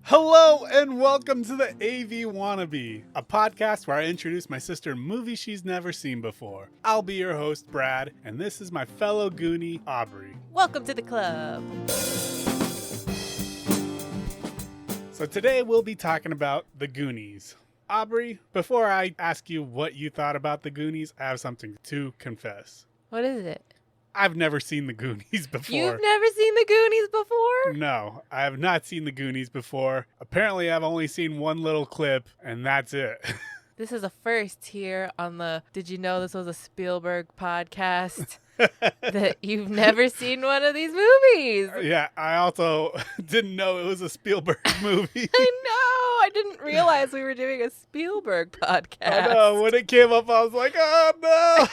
Hello and welcome to the AV Wannabe, a podcast where I introduce my sister in movies she's never seen before. I'll be your host, Brad, and this is my fellow Goonie, Aubrie. Welcome to the club. So today we'll be talking about the Goonies. Aubrie, before I ask you what you thought about the Goonies, I have something to confess. What is it? I've never seen the Goonies before. You've never seen the Goonies before? No, I have not seen the Goonies before. Apparently, I've only seen one little clip, and that's it. This is a first here on the Did You Know This Was a Spielberg podcast? That you've never seen one of these movies. Yeah, I also didn't know it was a Spielberg movie. I know. I didn't realize we were doing a Spielberg podcast. I know. When it came up, I was like, oh, no.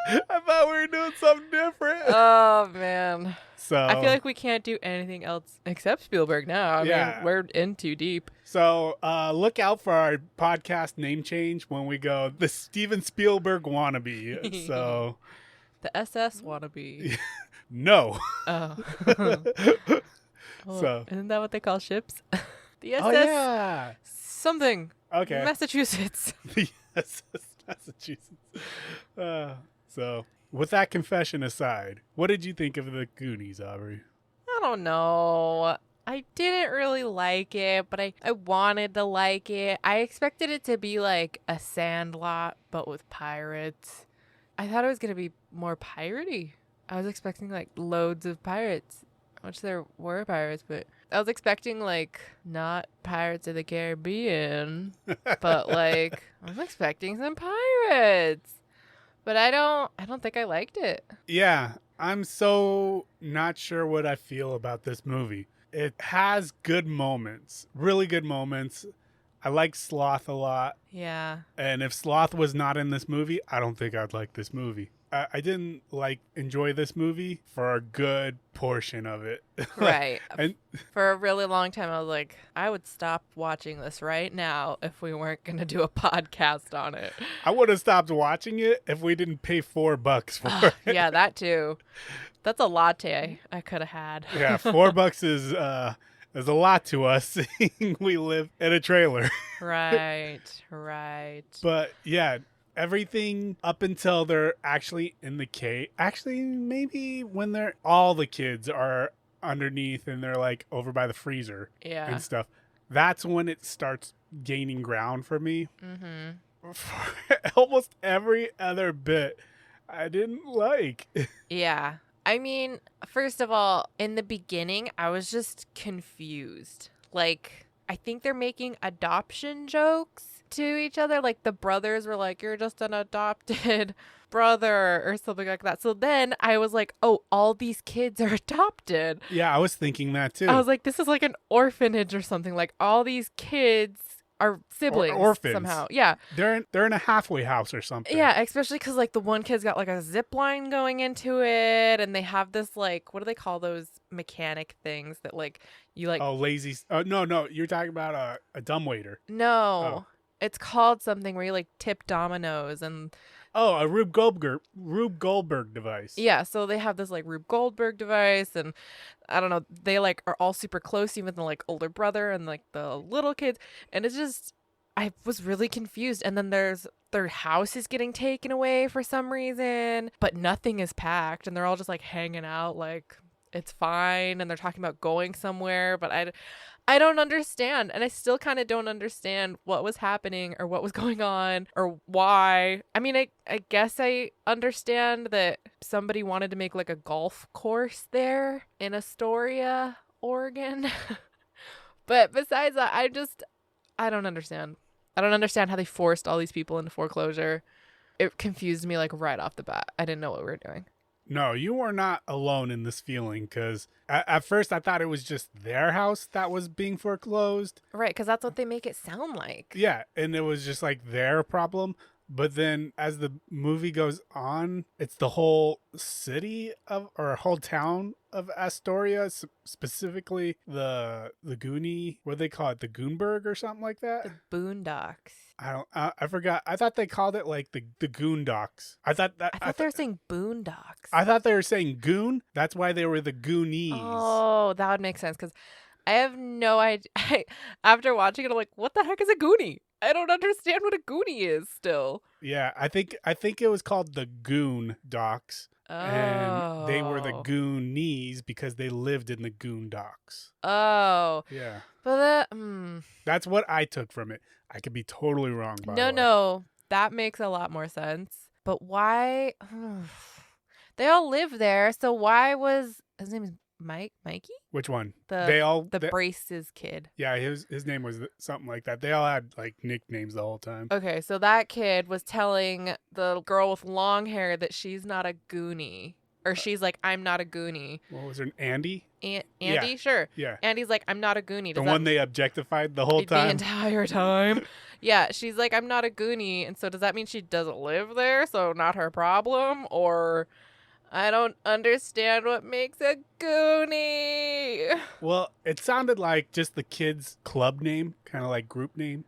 I thought we were doing something different. Oh, man. So I feel like we can't do anything else except Spielberg now. I mean, we're in too deep. So look out for our podcast name change when we go the Steven Spielberg Wannabe. So the SS Wannabe. No. Oh. So isn't that what they call ships? The SS oh, yeah. something. Okay. Massachusetts. The SS Massachusetts. So with that confession aside, what did you think of the Goonies, Aubrie? I don't know. I didn't really like it, but I wanted to like it. I expected it to be like a Sandlot, but with pirates. I thought it was going to be more piratey. I was expecting like loads of pirates, which there were pirates, but I was expecting like not Pirates of the Caribbean, but like I was expecting some pirates. But I don't think I liked it. Yeah, I'm so not sure what I feel about this movie. It has good moments, really good moments. I like Sloth a lot. Yeah. And if Sloth was not in this movie, I don't think I'd like this movie. I didn't enjoy this movie for a good portion of it. Right. And for a really long time, I was like, I would stop watching this right now if we weren't going to do a podcast on it. I would have stopped watching it if we didn't pay $4 for it. Yeah, that too. That's a latte I could have had. Yeah, $4 is a lot to us. We live in a trailer. Right. But yeah, everything up until they're actually in the cave. Actually, maybe when all the kids are underneath and they're like over by the freezer and stuff. That's when it starts gaining ground for me. Mm-hmm. For almost every other bit, I didn't like. Yeah. I mean, first of all, in the beginning, I was just confused. Like, I think they're making adoption jokes to each other. Like, the brothers were like, you're just an adopted brother or something like that. So then I was like, oh, all these kids are adopted. Yeah, I was thinking that too. I was like, this is like an orphanage or something. Like, all these kids are siblings orphans somehow. Yeah. They're in a halfway house or something. Yeah, especially because like the one kid's got like a zip line going into it, and they have this like, what do they call those mechanic things that like you like? Oh, lazy. No, you're talking about a dumbwaiter. No, it's called something where you like tip dominoes and. Oh, a Rube Goldberg device. Yeah, so they have this like Rube Goldberg device, and I don't know, they like are all super close, even the like older brother and like the little kids, and it's just I was really confused. And then their house is getting taken away for some reason, but nothing is packed, and they're all just like hanging out like it's fine, and they're talking about going somewhere, but I don't understand, and I still kind of don't understand what was happening or what was going on or why. I mean, I guess I understand that somebody wanted to make like a golf course there in Astoria, Oregon. But besides that, I don't understand. I don't understand how they forced all these people into foreclosure. It confused me like right off the bat. I didn't know what we were doing. No, you are not alone in this feeling, because at first I thought it was just their house that was being foreclosed. Right, because that's what they make it sound like. Yeah, and it was just like their problem. But then as the movie goes on, it's the whole city or whole town of Astoria, specifically the Goonie, what do they call it? The Goonberg or something like that? The Boondocks. I forgot. I thought they called it like the Goondocks. I thought they were saying Boondocks. I thought they were saying Goon. That's why they were the Goonies. Oh, that would make sense, because I have no idea. After watching it, I'm like, what the heck is a Goonie? I don't understand what a Goonie is still. Yeah, I think it was called the Goon Docks, and they were the Oh. Goonies because they lived in the Goon Docks. Oh. Yeah, But that, that's what I took from it. I could be totally wrong, by the way. no. That makes a lot more sense. But why? They all live there, so why was his name is Mikey? Which one? The Brace's kid. Yeah, his name was something like that. They all had like nicknames the whole time. Okay, so that kid was telling the girl with long hair that she's not a Goonie. Or she's like, I'm not a Goonie. What was her name? Andy? Andy? Yeah. Sure. Yeah. Andy's like, I'm not a Goonie. The one they objectified the whole time? The entire time. Yeah, she's like, I'm not a Goonie. And so does that mean she doesn't live there? So not her problem? Or I don't understand what makes a Goonie. Well, it sounded like just the kids' club name, kind of like group name,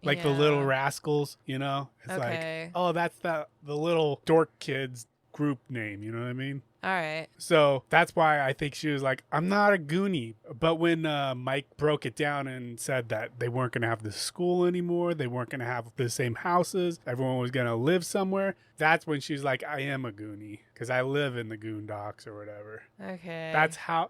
like the Little Rascals, It's like, oh, that's the little dork kids group name, you know what I mean? All right. So that's why I think she was like, I'm not a Goonie. But when Mike broke it down and said that they weren't going to have the school anymore, they weren't going to have the same houses, everyone was going to live somewhere, that's when she was like, I am a Goonie because I live in the Goon Docks or whatever. Okay. That's how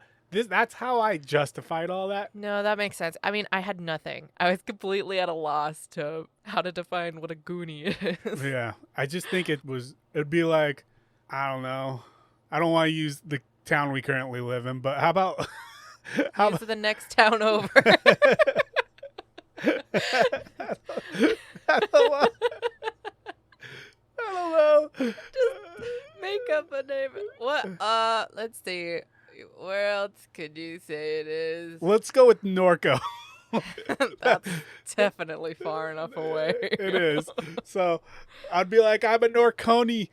I justified all that. No, that makes sense. I mean, I had nothing. I was completely at a loss to how to define what a Goonie is. Yeah. I just think it'd be like, I don't know. I don't want to use the town we currently live in, but how about Use the next town over. I don't know. Just make up a name. What? Let's see. Where else could you say it is? Let's go with Norco. That's definitely far enough away. It is. So I'd be like, I'm a Norconi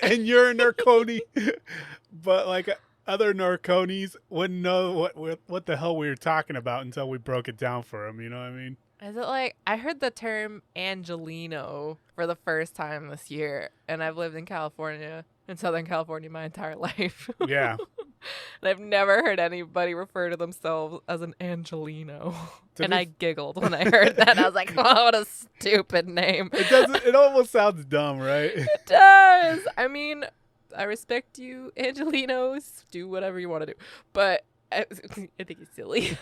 and you're a Norconi. But like other Norconis wouldn't know what the hell we were talking about until we broke it down for them. You know what I mean? Is it like, I heard the term Angelino for the first time this year, and I've lived in Southern California my entire life. Yeah. And I've never heard anybody refer to themselves as an Angelino. And I giggled when I heard that. I was like, oh, what a stupid name. It almost sounds dumb, right? It does. I mean, I respect you, Angelinos. Do whatever you want to do. But I think it's silly.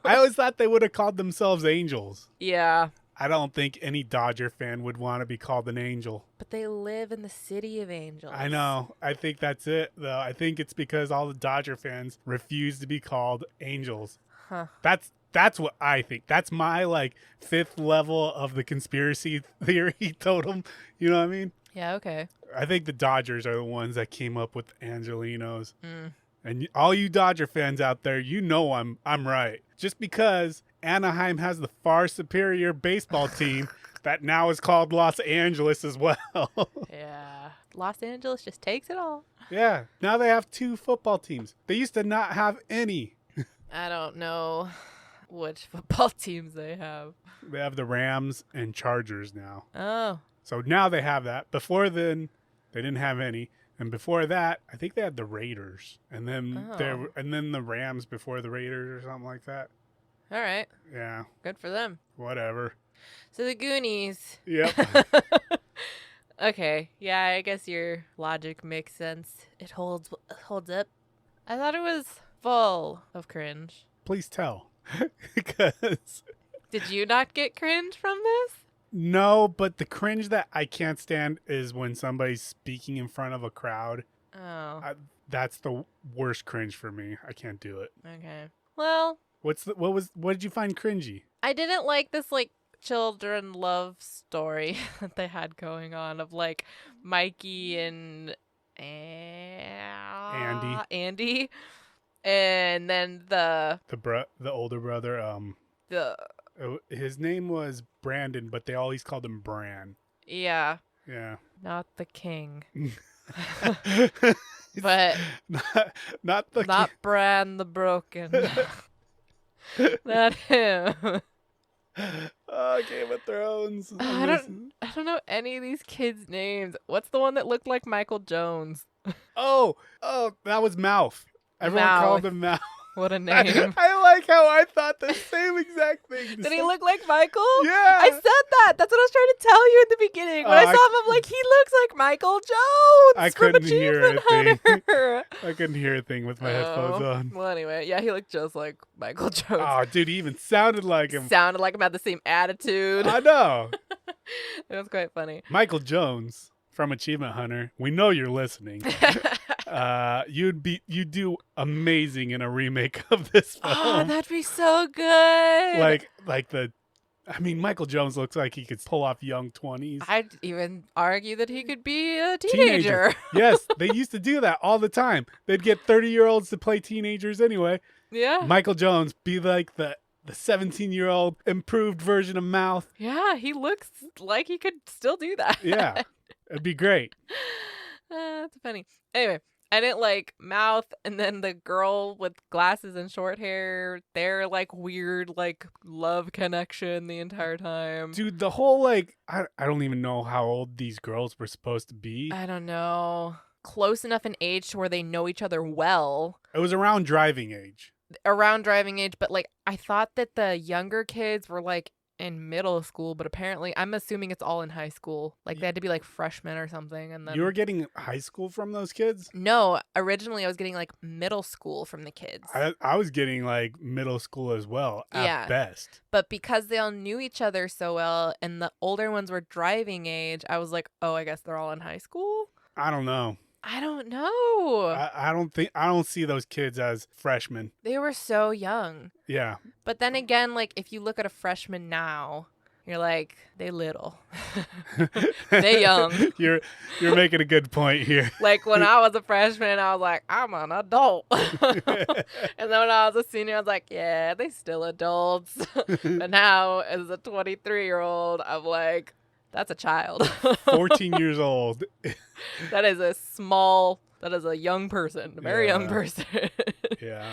I always thought they would have called themselves Angels. Yeah. I don't think any Dodger fan would want to be called an Angel. But they live in the city of angels. I know. I think that's it, though. I think it's because all the Dodger fans refuse to be called Angels. Huh. That's what I think. That's my, like, fifth level of the conspiracy theory totem. You know what I mean? Yeah, okay. I think the Dodgers are the ones that came up with Angelinos. And all you Dodger fans out there, you know I'm right. Just because Anaheim has the far superior baseball team that now is called Los Angeles as well. Yeah. Los Angeles just takes it all. Yeah. Now they have 2 football teams. They used to not have any. I don't know which football teams they have. They have the Rams and Chargers now. Oh. So now they have that. Before then, they didn't have any. And before that, I think they had the Raiders. And then the Rams before the Raiders or something like that. All right. Yeah. Good for them. Whatever. So the Goonies. Yep. Okay. Yeah, I guess your logic makes sense. It holds up. I thought it was full of cringe. Please tell. Because Did you not get cringe from this? no, but the cringe that I can't stand is when somebody's speaking in front of a crowd. Oh. That's the worst cringe for me. I can't do it. Okay. Well, What did you find cringy? I didn't like this like children love story that they had going on of like Mikey and Andy, and then the older brother. His name was Brandon, but they always called him Bran. Yeah. Yeah. Not the king. But not Bran the Broken. Not him. Oh, Game of Thrones. I don't know any of these kids' names. What's the one that looked like Michael Jones? Oh, that was Mouth. Everyone called him Mouth. What a name. I like how I thought the same exact thing. Did he look like Michael? Yeah. I said that. That's what I was trying to tell you at the beginning. When I saw him, I'm like, he looks like Michael Jones I from couldn't hear a Achievement thing. Hunter. I couldn't hear a thing with my headphones on. Well, anyway, yeah, he looked just like Michael Jones. Oh, dude, he even sounded like him. Sounded like him, had the same attitude. I know. It was quite funny. Michael Jones from Achievement Hunter. We know you're listening. You'd do amazing in a remake of this film. Oh, that'd be so good. Michael Jones looks like he could pull off young 20s. I'd even argue that he could be a teenager. Yes, they used to do that all the time. They'd get 30-year-olds to play teenagers anyway. Yeah. Michael Jones be like the 17-year-old improved version of Mouth. Yeah, he looks like he could still do that. Yeah, it'd be great. That's funny. Anyway, I didn't like Mouth, and then the girl with glasses and short hair, their like weird like love connection the entire time. Dude, the whole I don't even know how old these girls were supposed to be. I don't know. Close enough in age to where they know each other well. It was around driving age. Around driving age, but like I thought that the younger kids were like in middle school, but apparently I'm assuming it's all in high school. Like they had to be like freshmen or something. And then you were getting high school from those kids? No, originally I was getting like middle school from the kids. I was getting like middle school as well at best. But because they all knew each other so well and the older ones were driving age, I was like, oh, I guess they're all in high school. I don't know. I don't know. I don't see those kids as freshmen. They were so young. Yeah. But then again, like if you look at a freshman now, you're like, they little. They young. You're making a good point here. Like when I was a freshman, I was like, I'm an adult. And then when I was a senior, I was like, yeah, they still adults. But now as a 23-year-old, I'm like, that's a child. 14 years old. That is a young person, a very young person. Yeah.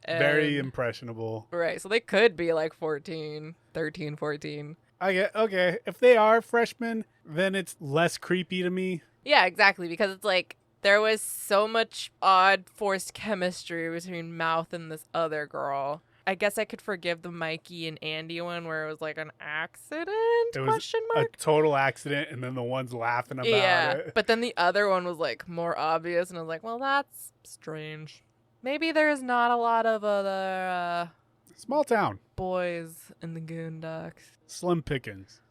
Very impressionable. Right. So they could be like 13, 14. Okay. If they are freshmen, then it's less creepy to me. Yeah, exactly. Because it's like there was so much odd forced chemistry between Mouth and this other girl. I guess I could forgive the Mikey and Andy one where it was like an accident? It was a total accident, and then the one's laughing about it. But then the other one was like more obvious, and I was like, well, that's strange. Maybe there's not a lot of other small town boys in the Goondocks. Slim pickings.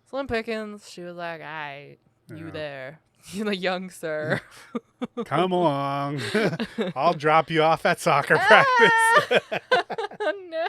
She was like, "Aight, you there? You the young sir? Come along. I'll drop you off at soccer practice." No.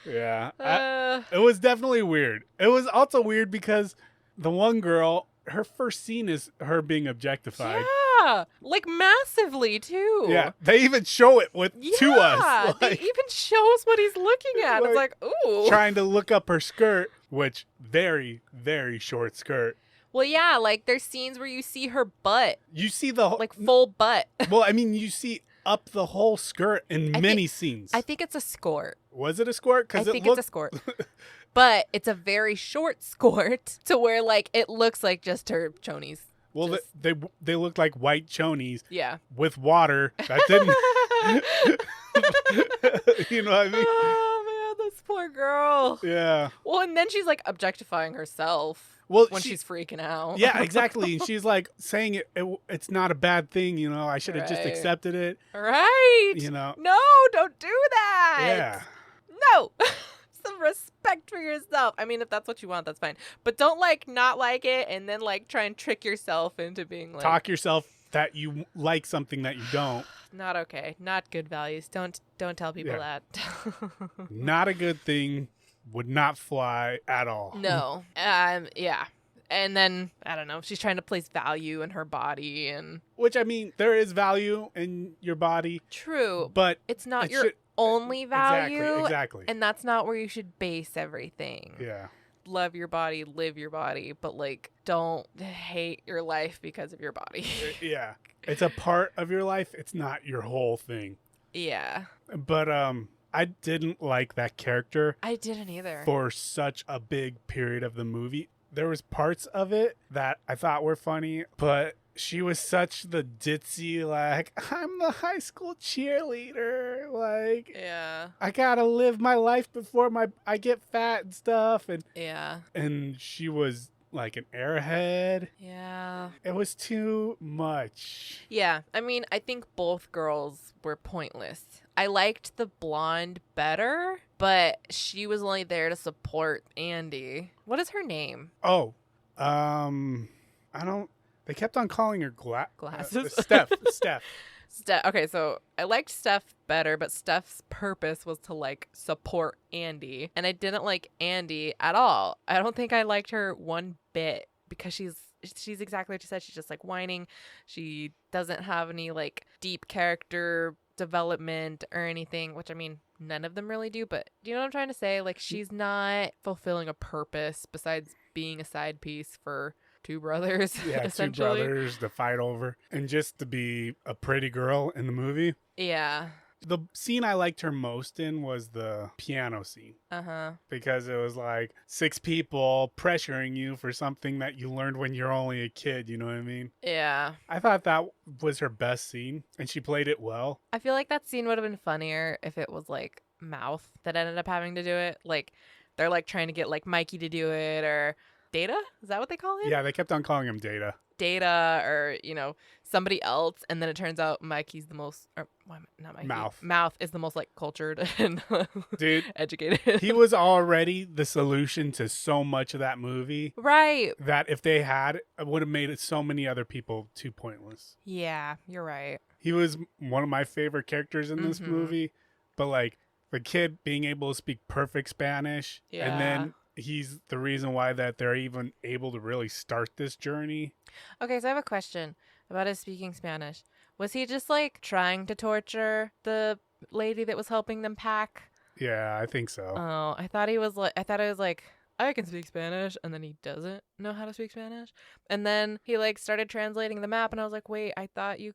Yeah. It was definitely weird. It was also weird because the one girl, her first scene is her being objectified. Yeah, like massively too. Yeah, they even show it to us. They even show us what he's looking at. It's like, ooh. Trying to look up her skirt, which very, very short skirt. Well, yeah, like there's scenes where you see her butt. You see the like full butt. Well, I mean, you see up the whole skirt in many scenes. I think it's a skirt. Was it a skirt? I think it's a skirt. But it's a very short skirt to where like it looks like just her chonies. Well, they look like white chonies. Yeah. With water. That didn't. You know what I mean? Oh man, this poor girl. Yeah. Well, and then she's like objectifying herself. Well, when she's freaking out. Yeah, exactly. And she's like saying it's not a bad thing, you know. I should have just accepted it. Right. You know. No, don't do that. Yeah. No. Some respect for yourself. I mean, if that's what you want, that's fine. But don't like not like it and then like try and trick yourself into being like talk yourself that you like something that you don't. Not okay. Not good values. Don't tell people that. Not a good thing. Would not fly at all. No. Yeah. And then, I don't know, she's trying to place value in her body and... Which, I mean, there is value in your body. True. But it's not your only value. Exactly. And that's not where you should base everything. Yeah. Love your body, live your body, but, like, don't hate your life because of your body. Yeah. It's a part of your life. It's not your whole thing. Yeah. But, I didn't like that character. I didn't either. For such a big period of the movie. There was parts of it that I thought were funny, but she was such the ditzy, like, I'm the high school cheerleader. Like, Yeah. I gotta live my life before I get fat and stuff. Yeah. And she was like an airhead. Yeah. It was too much. Yeah. I mean, I think both girls were pointless. I liked the blonde better, but she was only there to support Andy. What is her name? Oh, I don't. They kept on calling her Glasses? Steph. Okay, so I liked Steph better, but Steph's purpose was to like support Andy, and I didn't like Andy at all. I don't think I liked her one bit because she's exactly what you said. She's just like whining. She doesn't have any like deep character development or anything, which I mean none of them really do, but do you know what I'm trying to say? Like, she's not fulfilling a purpose besides being a side piece for two brothers. Yeah, essentially. two brothers to fight over, and just to be a pretty girl in the movie. Yeah. The scene I liked her most in was the piano scene. Because it was like 6 people pressuring you for something that you learned when you're only a kid, you know what I mean? Yeah. I thought that was her best scene, and she played it well. I feel like that scene would have been funnier if it was like Mouth that ended up having to do it. Like, they're like trying to get like Mikey to do it, or Data? Is that what they call him? Yeah, they kept on calling him Data. Data, or, you know, somebody else, and then it turns out Mikey's the most, or not Mikey. Mouth is the most like cultured and dude educated. He was already the solution to so much of that movie. Right. That if they had, it would have made it so many other people too pointless. Yeah, you're right. He was one of my favorite characters in this movie, but like the kid being able to speak perfect Spanish, and then he's the reason why that they're even able to really start this journey. Okay, so I have a question about his speaking Spanish. Was he just like trying to torture the lady that was helping them pack? Yeah, I think so. Oh, I thought it was like, I can speak Spanish, and then he doesn't know how to speak Spanish. And then he like started translating the map, and I was like, wait, I thought it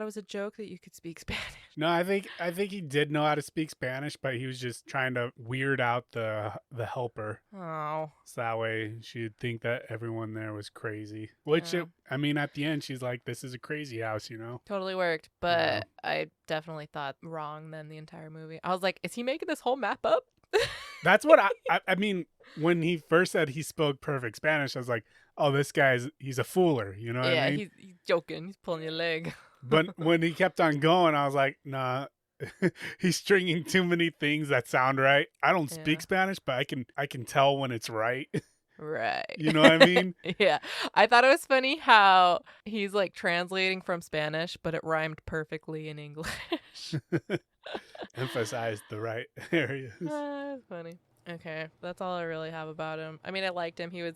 was a joke that you could speak Spanish. No, I think he did know how to speak Spanish, but he was just trying to weird out the helper. Oh. So that way she'd think that everyone there was crazy. Which, I mean, at the end, she's like, this is a crazy house, you know? Totally worked, but I definitely thought wrong then the entire movie. I was like, is he making this whole map up? That's what I mean, when he first said he spoke perfect Spanish, I was like, oh, this he's a fooler, you know what I mean? Yeah, he's joking. He's pulling your leg. But when he kept on going, I was like, nah, he's stringing too many things that sound right. I don't speak Spanish, but I can tell when it's right. Right. You know what I mean? Yeah. I thought it was funny how he's like translating from Spanish, but it rhymed perfectly in English. Emphasized the right areas. That's funny. Okay. That's all I really have about him. I mean, I liked him. He was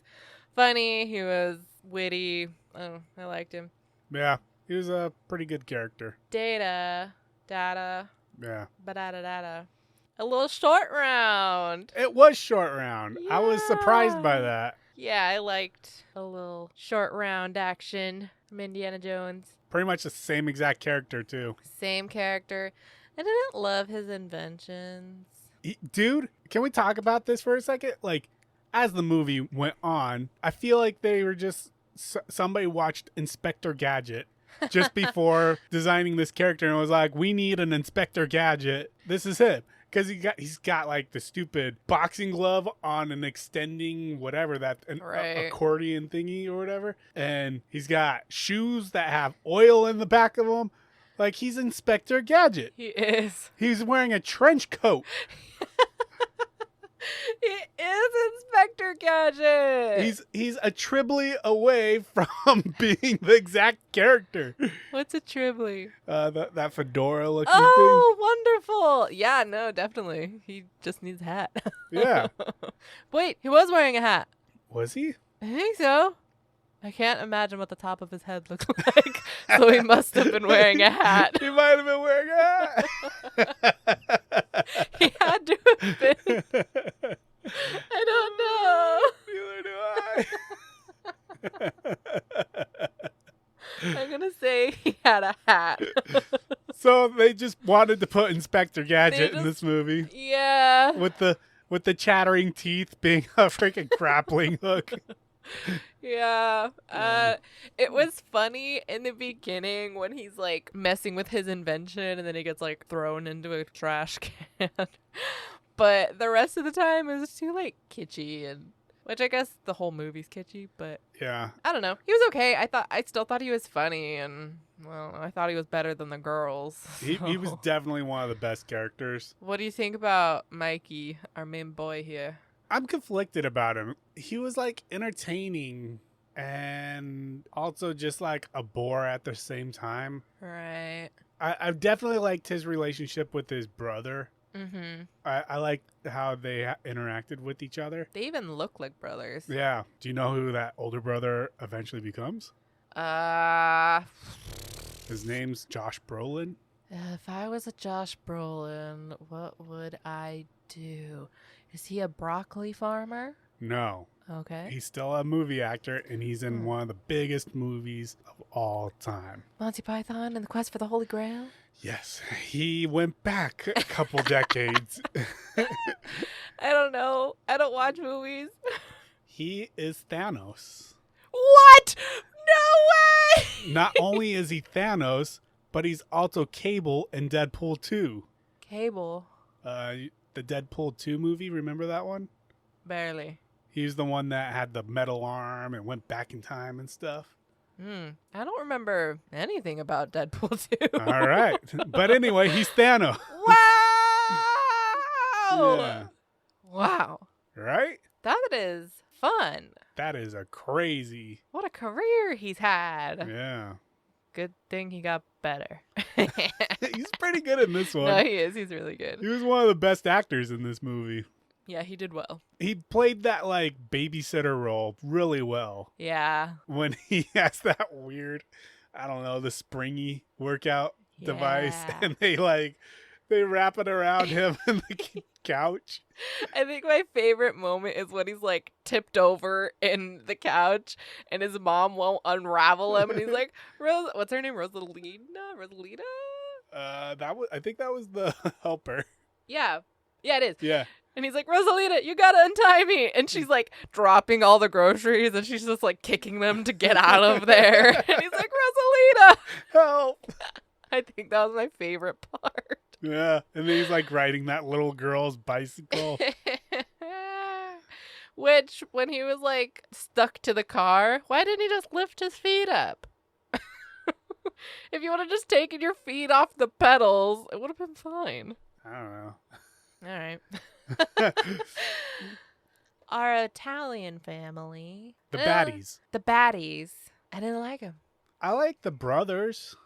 funny. He was witty. Oh, I liked him. Yeah. He was a pretty good character. Data. Yeah. Ba-da-da-da-da. A little short round. It was short round. Yeah. I was surprised by that. Yeah, I liked a little short round action from Indiana Jones. Pretty much the same exact character, too. Same character. I didn't love his inventions. Dude, can we talk about this for a second? Like, as the movie went on, I feel like they were just... Somebody watched Inspector Gadget just before designing this character and was like, we need an Inspector Gadget. This is him. Because he's got like the stupid boxing glove on an extending whatever accordion thingy or whatever. And he's got shoes that have oil in the back of them. Like, he's Inspector Gadget. He is. He's wearing a trench coat. He is Inspector Gadget. He's a Tribbley away from being the exact character. What's a Tribbley? That fedora looking thing. Oh, wonderful. Yeah, no, definitely. He just needs a hat. Yeah. Wait, he was wearing a hat. Was he? I think so. I can't imagine what the top of his head looked like, so he must have been wearing a hat. He might have been wearing a hat. He had to have been. I don't know. Neither do I. I'm going to say he had a hat. So they just wanted to put Inspector Gadget in this movie. Yeah. With the chattering teeth being a freaking grappling hook. Yeah. Yeah. It was funny in the beginning when he's like messing with his invention and then he gets like thrown into a trash can. But the rest of the time it was too like kitschy, and which I guess the whole movie's kitschy, but Yeah. I don't know. He was okay. I still thought he was funny, and well, I thought he was better than the girls. He was so. definitely one of the best characters. What do you think about Mikey, our main boy here? I'm conflicted about him. He was like entertaining and also just like a bore at the same time. Right. I've definitely liked his relationship with his brother. Mm-hmm. I like how they interacted with each other. They even look like brothers. Yeah. Do you know who that older brother eventually becomes? Uh, His name's Josh Brolin. if I was a Josh Brolin, what would I do? Is he a broccoli farmer? No. Okay. He's still a movie actor, and he's in Hmm. one of the biggest movies of all time. Monty Python and the Quest for the Holy Grail? Yes, he went back a couple decades. I don't know. I don't watch movies. He is Thanos. What? No way! Not only is he Thanos, but he's also Cable in Deadpool 2. Cable. The Deadpool 2 movie, remember that one? Barely. He's the one that had the metal arm and went back in time and stuff. I don't remember anything about Deadpool 2. All right. But anyway, he's Thanos. Wow! Yeah. Wow. Right? That is fun. That is a crazy. What a career he's had. Yeah. Good thing he got better. He's pretty good in this one. No, he is. He's really He good. was one of the best actors in this movie. Yeah, he did well. He played that like babysitter role really well. Yeah. When he has that weird, I don't know, the springy workout device, Yeah. and they wrap it around him in the couch. I think my favorite moment is when he's like tipped over in the couch and his mom won't unravel him, and he's like, what's her name? Rosalina? I think that was the helper. Yeah. Yeah, it is. Yeah. And he's like, Rosalina, you gotta untie me. And she's like dropping all the groceries and she's just like kicking them to get out of there. And he's like, Rosalina, Help. I think that was my favorite part. Yeah. And then he's like riding that little girl's bicycle. Which, when he was like stuck to the car, why didn't he just lift his feet up? If you would have just taken your feet off the pedals, it would have been fine. I don't know. All right. Our Italian family. The baddies. The baddies. I didn't like them. I like the brothers.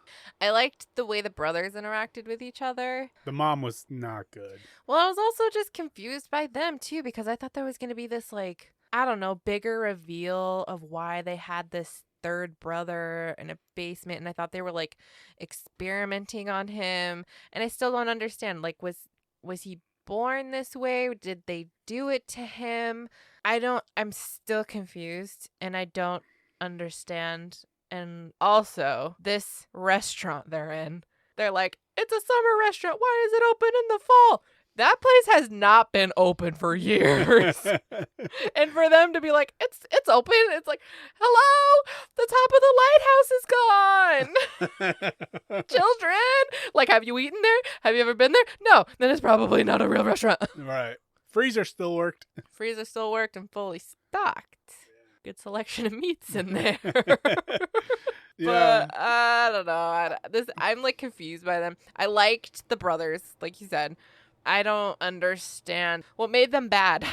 I liked the way the brothers interacted with each other. The mom was not good. Well, I was also just confused by them, too, because I thought there was going to be this, like, I don't know, bigger reveal of why they had this third brother in a basement. And I thought they were, like, experimenting on him. And I still don't understand. Like, was he born this way? Did they do it to him? I'm still confused and I don't understand. And also, this restaurant they're in, they're like, it's a summer restaurant. Why is it open in the fall? That place has not been open for years. And for them to be like, it's open. It's like, hello, the top of the lighthouse is gone. Children, like, have you eaten there? Have you ever been there? No, then it's probably not a real restaurant. Right. Freezer still worked. Freezer still worked and fully stocked. Good selection of meats in there. Yeah. But I don't know. I'm like confused by them. I liked the brothers, like you said. I don't understand what made them bad.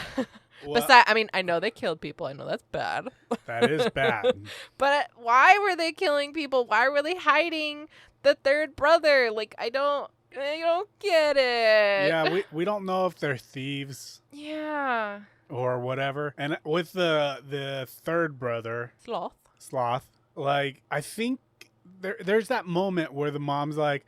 Well, Besides, I mean, I know they killed people. I know that's bad. that is bad. But why were they killing people? Why were they hiding the third brother? Like, I don't get it. Yeah, we don't know if they're thieves Yeah. or whatever. And with the third brother, Sloth, like, I think there's that moment where the mom's like,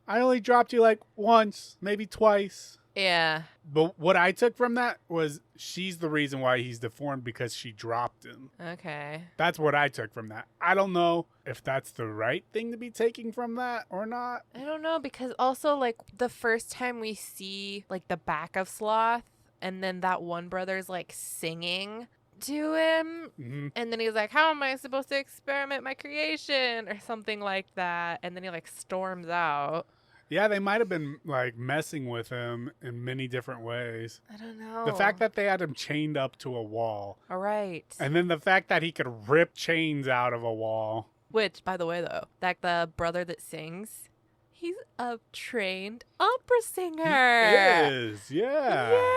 I only dropped you like once, maybe twice. Yeah. But what I took from that was she's the reason why he's deformed because she dropped him. Okay. That's what I took from that. I don't know if that's the right thing to be taking from that or not. I don't know, because also, like, the first time we see, like, the back of Sloth and then that one brother's, like, singing, to him. Mm-hmm. And then he's like, how am I supposed to experiment my creation? Or something like that. And then he like storms out. Yeah, they might have been like messing with him in many different ways. I don't know. The fact that they had him chained up to a wall. All right. And then the fact that he could rip chains out of a wall. Which, by the way, though, that the brother that sings, he's a trained opera singer. He is, yeah. Yeah.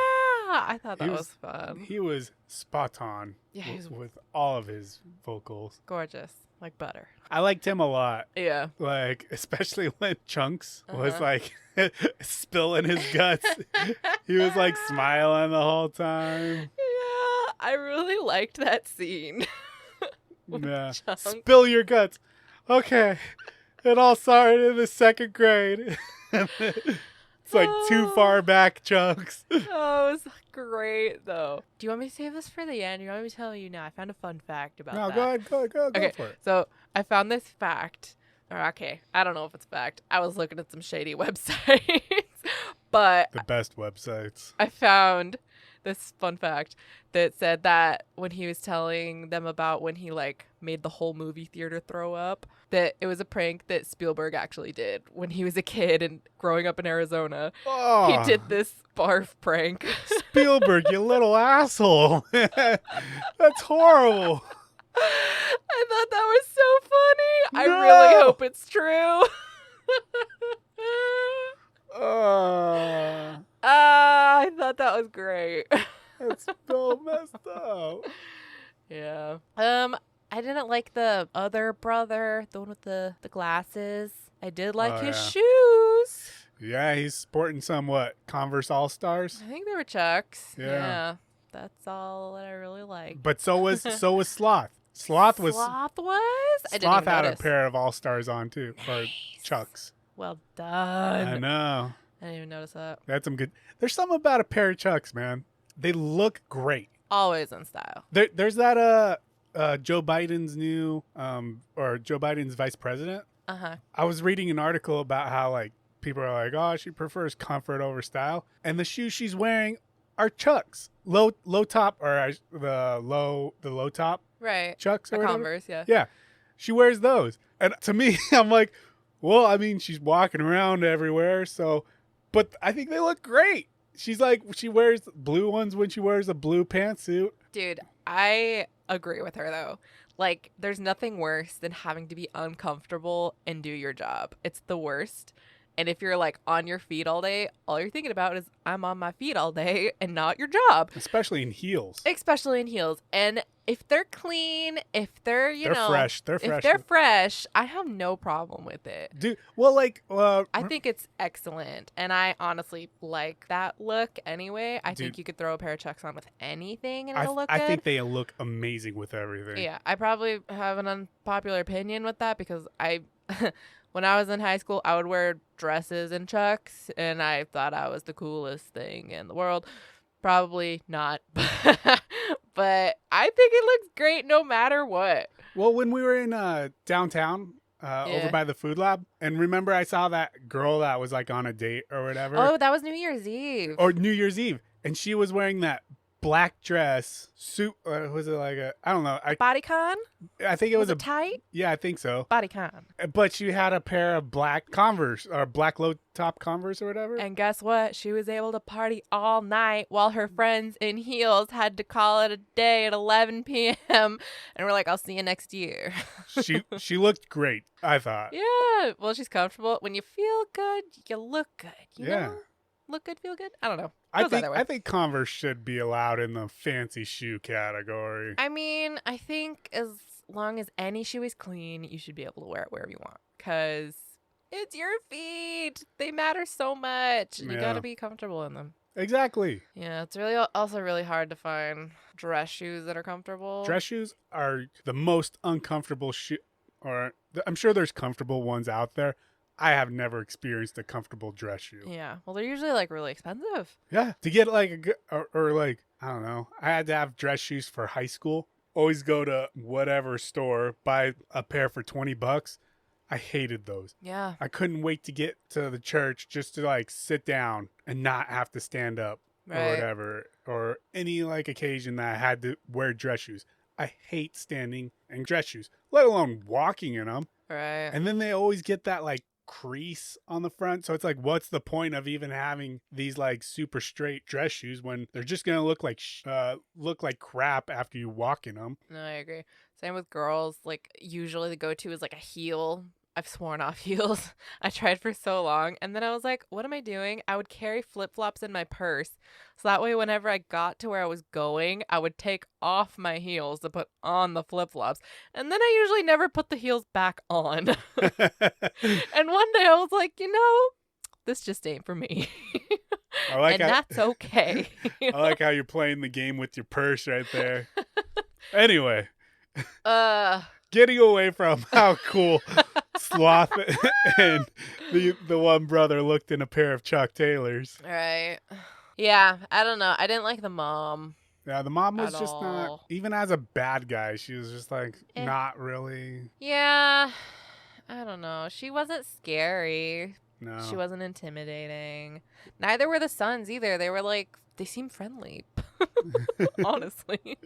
I thought that was fun. He was spot on with all of his vocals. Gorgeous. Like butter. I liked him a lot. Yeah. Like, especially when Chunks was like spilling his guts. He was like smiling the whole time. Yeah. I really liked that scene. Yeah. Chunks. Spill your guts. Okay. It all started in the second grade. It's like too far back, Chunks. Oh, it was great, though. Do you want me to save this for the end? Or do you want me to tell you now? I found a fun fact about that. No, go ahead, go Okay, for it. so I found this fact. Okay, I don't know if it's fact. I was looking at some shady websites, but The best websites. I found this fun fact that said that when he was telling them about when he like made the whole movie theater throw up, that it was a prank that Spielberg actually did when he was a kid and growing up in Arizona. Oh, He did this barf prank. Spielberg, you little asshole. That's horrible. I thought that was so funny. I No. really hope it's true. I thought that was great. That's so messed up. Yeah. I didn't like the other brother, the one with the glasses. I did like his shoes. Yeah, he's sporting some Converse All-Stars. I think they were Chucks. Yeah. That's all that I really liked. But so was Sloth. Sloth was I didn't Sloth even had notice. a pair of All-Stars on too, or Chucks. Well done. I know. I didn't even notice that. That's some good. There's something about a pair of Chucks, man. They look great. Always in style. There's that Joe Biden's new or Joe Biden's vice president. I was reading an article about how like people are like, oh, she prefers comfort over style, and the shoes she's wearing are Chucks, low top or the low top Right. Chucks or The whatever. Converse, yeah. Yeah, she wears those, and to me, I'm like, well, I mean, she's walking around everywhere, so, but I think they look great. She's like, she wears blue ones when she wears a blue pantsuit. Dude, I agree with her though. Like, there's nothing worse than having to be uncomfortable and do your job. It's the worst. And if you're like on your feet all day, all you're thinking about is I'm on my feet all day and not your job. Especially in heels. Especially in heels. And if they're clean, if they're, They're fresh. They're fresh. If they're fresh, I have no problem with it. Dude, well, like, I think it's excellent. And I honestly like that look anyway. I think Dude. you could throw a pair of Chucks on with anything and it'll look I good. think they look amazing with everything. Yeah, I probably have an unpopular opinion with that because when I was in high school, I would wear dresses and Chucks, and I thought I was the coolest thing in the world. Probably not, but I think it looks great no matter what. Well, when we were in downtown, over by the food lab, and remember I saw that girl that was like on a date or whatever. Oh, that was New Year's Eve. Or New Year's Eve, and she was wearing that black dress suit. Was it like I don't know. Bodycon? I think it was it tight? Yeah, I think so. Bodycon. But she had a pair of black Converse or black low top Converse or whatever. And guess what? She was able to party all night while her friends in heels had to call it a day at 11 p.m. And we're like, I'll see you next year. She looked great, I thought. Yeah. Well, she's comfortable. When you feel good, you look good. You Yeah. know? Look good, feel good. I don't know. I think Converse should be allowed in the fancy shoe category. I mean, I think as long as any shoe is clean, you should be able to wear it wherever you want. Because it's your feet. They matter so much. You Yeah. got to be comfortable in them. Exactly. Yeah, it's really also really hard to find dress shoes that are comfortable. Dress shoes are the most uncomfortable shoe, or I'm sure there's comfortable ones out there. I have never experienced a comfortable dress shoe. Yeah. Well, they're usually like really expensive. Yeah. To get like a good, or like, I don't know. I had to have dress shoes for high school. Always go to whatever store, buy a pair for $20. I hated those. Yeah. I couldn't wait to get to the church just to like sit down and not have to stand up. or Right. whatever, or any like occasion that I had to wear dress shoes. I hate standing in dress shoes, let alone walking in them. Right. And then they always get that like crease on the front. So it's like, what's the point of even having these like super straight dress shoes when they're just gonna look like crap after you walk in them? No, I agree. Same with girls. Like, usually the go-to is like a heel. I've sworn off heels. I tried for so long. And then I was like, what am I doing? I would carry flip-flops in my purse. So that way, whenever I got to where I was going, I would take off my heels to put on the flip-flops. And then I usually never put the heels back on. And one day I was like, this just ain't for me. I like and how, that's okay. I like how you're playing the game with your purse right there. Anyway, getting away from how cool Sloth and the one brother looked in a pair of Chuck Taylors. Right. Yeah, I don't know. I didn't like the mom. Yeah, the mom was At just not, all. even as a bad guy, she was just like Eh. not really. Yeah, I don't know. She wasn't scary. No. She wasn't intimidating. Neither were the sons either. They were like, they seemed friendly. Honestly.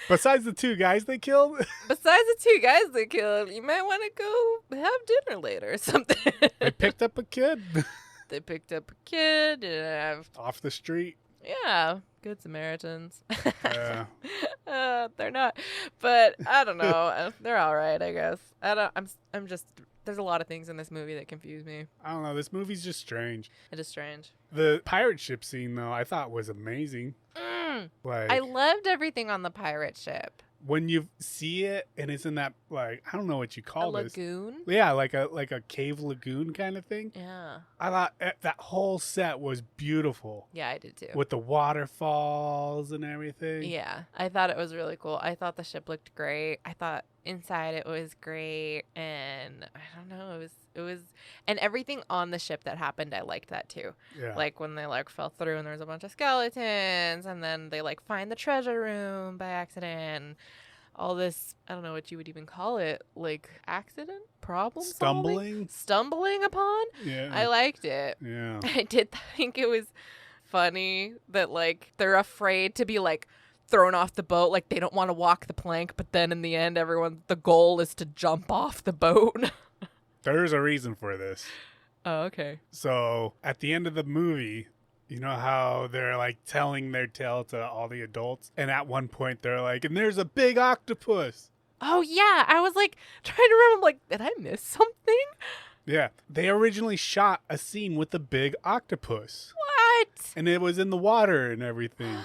Besides the two guys they killed? Besides the two guys they killed, you might want to go have dinner later or something. They picked up a kid They picked up a kid and off the street. yeah, good Samaritans. Yeah. They're not, but I don't know. They're all right, I guess. I'm just. There's a lot of things in this movie that confuse me. I don't know. This movie's just strange. It is strange. The pirate ship scene, though, I thought was amazing. Like, I loved everything on the pirate ship. when you see it and it's in that, like, I don't know what you call A this. lagoon. Yeah, like a cave lagoon kind of thing. Yeah. I thought that whole set was beautiful Yeah, I did too. with the waterfalls and everything. Yeah, I thought it was really cool. I thought the ship looked great. I thought inside it was great, and I don't know, it was, and everything on the ship that happened, I liked that too. Yeah. Like when they like fell through and there was a bunch of skeletons, and then they like find the treasure room by accident. All this, I don't know what you would even call it, like accident, problem solving? Stumbling upon. Yeah. I liked it. Yeah. I did think it was funny that like they're afraid to be like thrown off the boat, like they don't want to walk the plank, but then in the end the goal is to jump off the boat. There's a reason for this. Oh, okay. So at the end of the movie, you know how they're like telling their tale to all the adults, and at one point they're like, and there's a big octopus. Oh yeah, I was like trying to remember, like, did I miss something? Yeah, they originally shot a scene with the big octopus, What? and it was in the water and everything.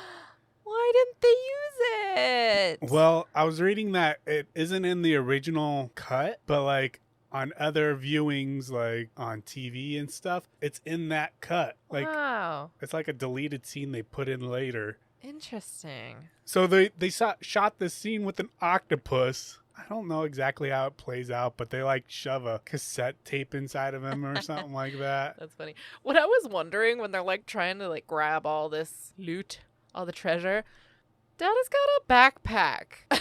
Why didn't they use it? Well, I was reading that it isn't in the original cut, but like on other viewings, like on TV and stuff, it's in that cut. Like, wow, it's like a deleted scene they put in later. interesting. So they shot this scene with an octopus. I don't know exactly how it plays out, but they like shove a cassette tape inside of him or something like that. That's funny. What I was wondering when they're like trying to like grab all this loot, all the treasure, Dada's got a backpack.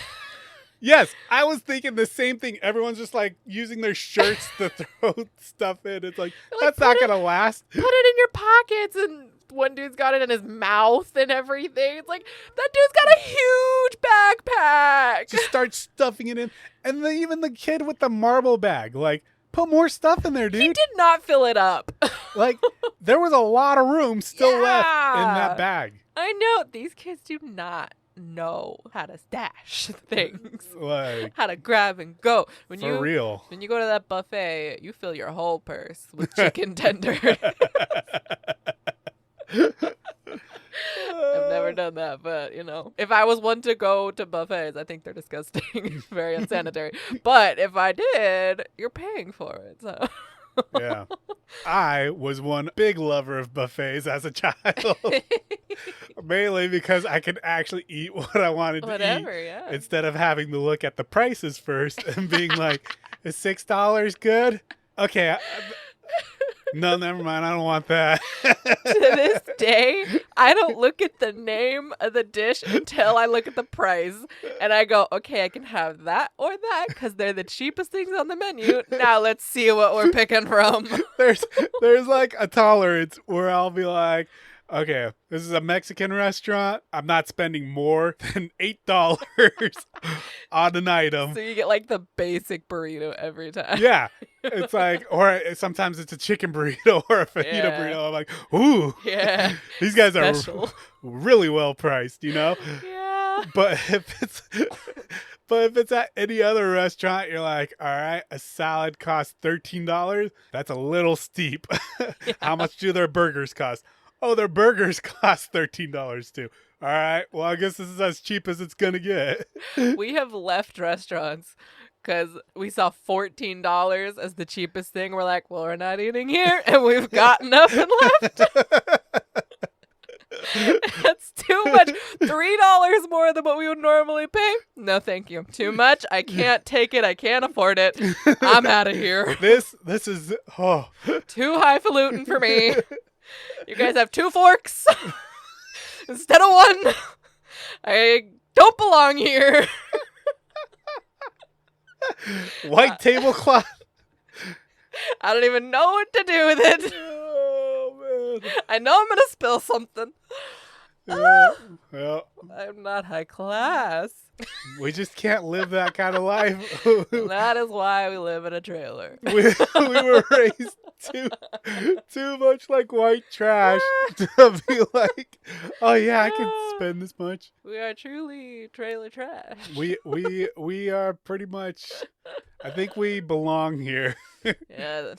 Yes, I was thinking the same thing. Everyone's just like using their shirts to throw stuff in. It's like, that's not going to last. Put it in your pockets, and one dude's got it in his mouth and everything. It's like, that dude's got a huge backpack. Just start stuffing it in. And then even the kid with the marble bag, like, put more stuff in there, dude. He did not fill it up. Like, there was a lot of room still left in Yeah. that bag. I know. These kids do not know how to stash things. Like, How to grab and go. for real. When you go to that buffet, you fill your whole purse with chicken tender. I've never done that, but if I was one to go to buffets, I think they're disgusting, very unsanitary. But if I did, you're paying for it. So Yeah. I was one big lover of buffets as a child. Mainly because I could actually eat what I wanted to whatever, eat yeah. instead of having to look at the prices first and being like, is $6 good? Okay. No, never mind. I don't want that. To this day, I don't look at the name of the dish until I look at the price. And I go, okay, I can have that or that because they're the cheapest things on the menu. Now let's see what we're picking from. There's like a tolerance where I'll be like, Okay, this is a Mexican restaurant. I'm not spending more than $8 on an item. So you get like the basic burrito every time. Yeah. It's like, or sometimes it's a chicken burrito or a fajita burrito. I'm like, ooh. Yeah. These guys Special. are really well priced, you know? Yeah. But if it's at any other restaurant, you're like, all right, a salad costs $13. That's a little steep. Yeah. How much do their burgers cost? Oh, their burgers cost $13 too. All right, well, I guess this is as cheap as it's gonna get. We have left restaurants because we saw $14 as the cheapest thing. We're like, well, we're not eating here, and we've got nothing left. That's too much. $3 more than what we would normally pay. No, thank you. Too much. I can't take it. I can't afford it. I'm out of here. This is Too highfalutin for me. You guys have 2 forks instead of 1. I don't belong here. White tablecloth. I don't even know what to do with it. Oh man. I know I'm gonna spill something. Yeah. I'm not high class. We just can't live that kind of life. That is why we live in a trailer. we were raised too much like white trash to be like, oh yeah, I can spend this much. We are truly trailer trash. We are pretty much. I think we belong here. Yeah,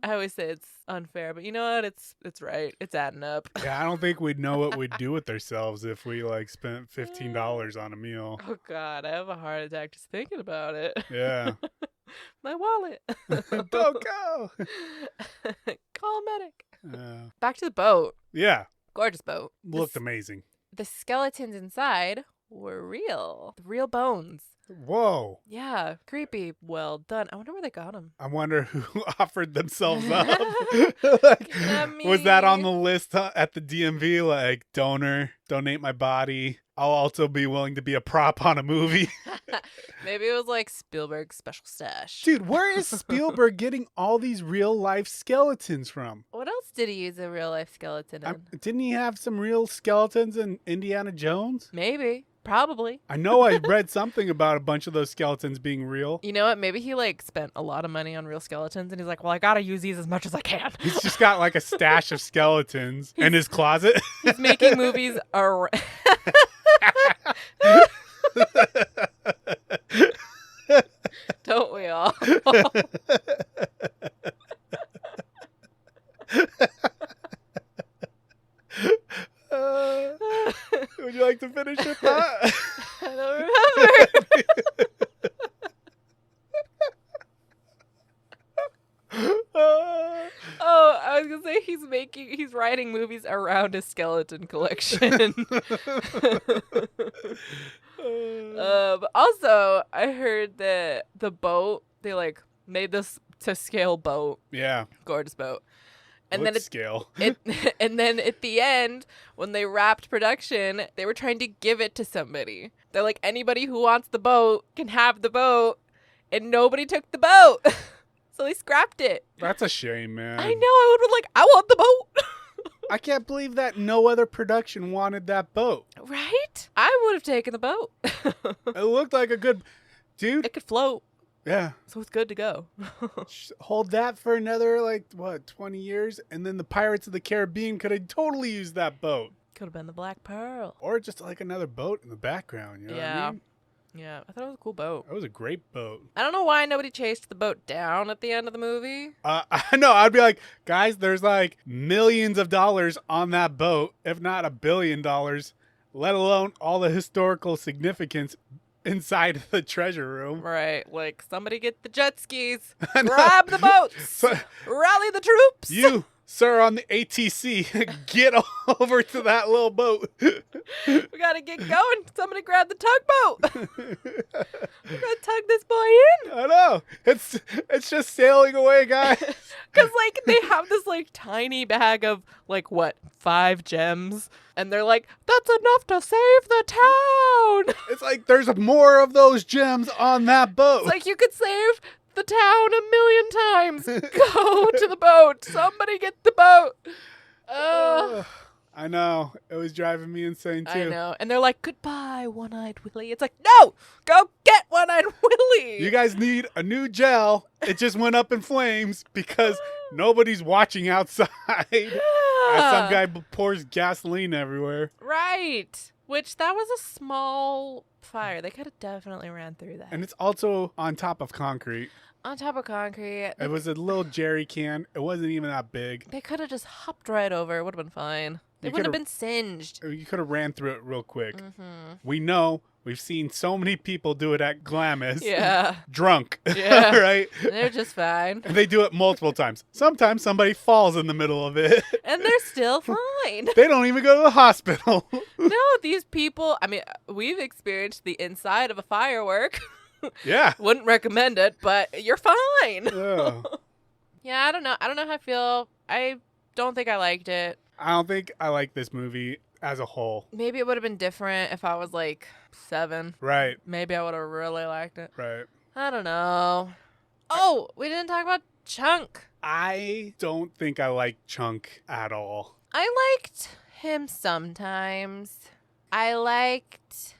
I always say it's unfair, but you know what? It's right. It's adding up. Yeah, I don't think we'd know what we'd do with ourselves if we like spent $15 on a meal. Oh God, I have a heart attack just thinking about it. Yeah. My wallet. Don't go. Call a medic. Back to the boat. Yeah. Gorgeous boat. Looked amazing. The skeletons inside were real. The real bones. Whoa. Yeah. Creepy. Well done. I wonder where they got them. I wonder who offered themselves up. Like, was that on the list at the DMV? Like, donate my body. I'll also be willing to be a prop on a movie. Maybe it was like Spielberg's special stash. Dude, where is Spielberg getting all these real life skeletons from? What else did he use a real life skeleton in? Didn't he have some real skeletons in Indiana Jones? Maybe. Probably. I know I read something about a bunch of those skeletons being real. You know what? Maybe he like spent a lot of money on real skeletons and he's like, well, I gotta use these as much as I can. He's just got like a stash of skeletons in his closet. He's making movies Don't we all? Would you like to finish it, Pat? I don't remember. Oh, I was gonna say he's writing movies around his skeleton collection. But also, I heard that the boat, they like made this to scale boat. Yeah. Gorgeous boat. And Let's then scale. And then at the end, when they wrapped production, they were trying to give it to somebody. They're like, anybody who wants the boat can have the boat, and nobody took the boat. So they scrapped it. That's a shame, man. I know. I would have been like, I want the boat. I can't believe that no other production wanted that boat. Right? I would have taken the boat. It looked like a good... Dude. It could float. Yeah. So it's good to go. Hold that for another, 20 years? And then the Pirates of the Caribbean could have totally used that boat. Could have been the Black Pearl. Or just like another boat in the background, you know what I mean? Yeah, I thought it was a cool boat. It was a great boat. I don't know why nobody chased the boat down at the end of the movie. I know. I'd be like, guys, there's like millions of dollars on that boat, if not $1 billion, let alone all the historical significance inside the treasure room. Right. Like, somebody get the jet skis, grab the boats, rally the troops. You, sir, on the ATC, get over to that little boat. We gotta get going. Somebody grab the tugboat. We're gonna tug this boy in. I know. It's just sailing away, guys. Because, they have this, tiny bag of, 5 gems. And they're like, that's enough to save the town. It's like there's more of those gems on that boat. It's like you could save the town 1,000,000 times. Go to the boat. Somebody get the boat. I know. It was driving me insane, too. I know. And they're like, goodbye, One-Eyed Willie. It's like, no! Go get One-Eyed Willie! You guys need a new gel. It just went up in flames because nobody's watching outside. Some guy pours gasoline everywhere. Right. Which, that was a small fire. They could have definitely ran through that. And it's also on top of concrete. On top of concrete. It was a little jerry can. It wasn't even that big. They could have just hopped right over. It would have been fine. They wouldn't have been singed. You could have ran through it real quick. Mm-hmm. We know. We've seen so many people do it at Glamis. Yeah. Drunk. Yeah. Right? They're just fine. And they do it multiple times. Sometimes somebody falls in the middle of it. And they're still fine. They don't even go to the hospital. No, these people, I mean, we've experienced the inside of a firework. Yeah. Wouldn't recommend it, but you're fine. Ugh. Yeah, I don't know. I don't know how I feel. I don't think I liked it. I don't think I like this movie as a whole. Maybe it would have been different if I was like 7. Right. Maybe I would have really liked it. Right. I don't know. Oh, we didn't talk about Chunk. I don't think I like Chunk at all. I liked him sometimes. I liked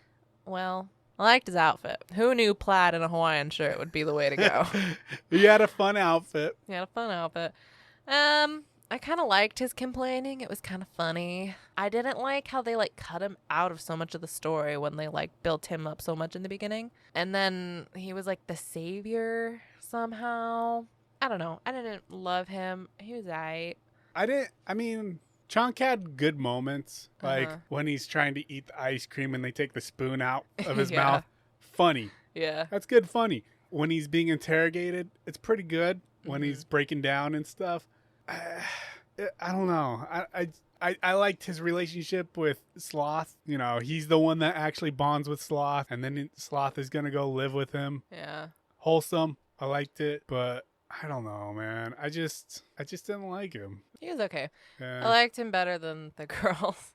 his outfit. Who knew plaid and a Hawaiian shirt would be the way to go? He had a fun outfit. He had a fun outfit. I kind of liked his complaining. It was kind of funny. I didn't like how they cut him out of so much of the story when they built him up so much in the beginning. And then he was the savior somehow. I don't know. I didn't love him. He was aight. Chunk had good moments. When he's trying to eat the ice cream and they take the spoon out of his Yeah. mouth. Funny. Yeah. That's good funny. When he's being interrogated, it's pretty good. When he's breaking down and stuff. I don't know. I liked his relationship with Sloth. You know, he's the one that actually bonds with Sloth, and then Sloth is gonna go live with him. Yeah. Wholesome. I liked it, but I don't know, man. I just didn't like him. He was okay. Yeah. I liked him better than the girls.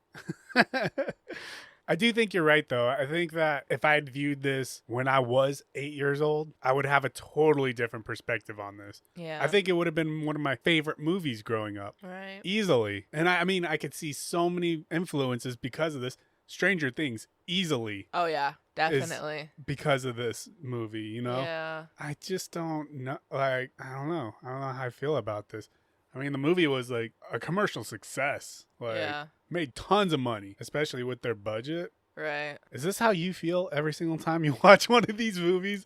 I do think you're right, though. I think that if I had viewed this when I was 8 years old, I would have a totally different perspective on this. Yeah. I think it would have been one of my favorite movies growing up. Right. Easily. And I could see so many influences because of this. Stranger Things, easily. Oh, yeah. Definitely. Because of this movie, you know? Yeah. I just don't know. I don't know. I don't know how I feel about this. I mean, the movie was a commercial success. Yeah. Made tons of money, especially with their budget. Right. Is this how you feel every single time you watch one of these movies?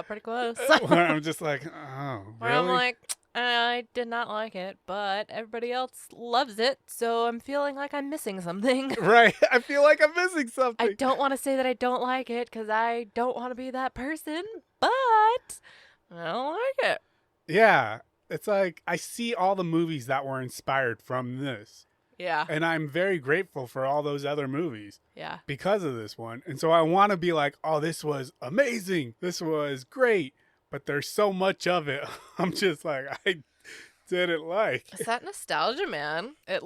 Pretty close. Where I'm just like, oh, Where really? I'm like, I did not like it, but everybody else loves it, so I'm feeling like I'm missing something. Right. I feel like I'm missing something. I don't want to say that I don't like it, because I don't want to be that person, but I don't like it. Yeah. It's like, I see all the movies that were inspired from this. Yeah. And I'm very grateful for all those other movies. Yeah. Because of this one. And so I want to be like, oh, this was amazing. This was great. But there's so much of it. I'm just like, I didn't like. It's that nostalgia, man. It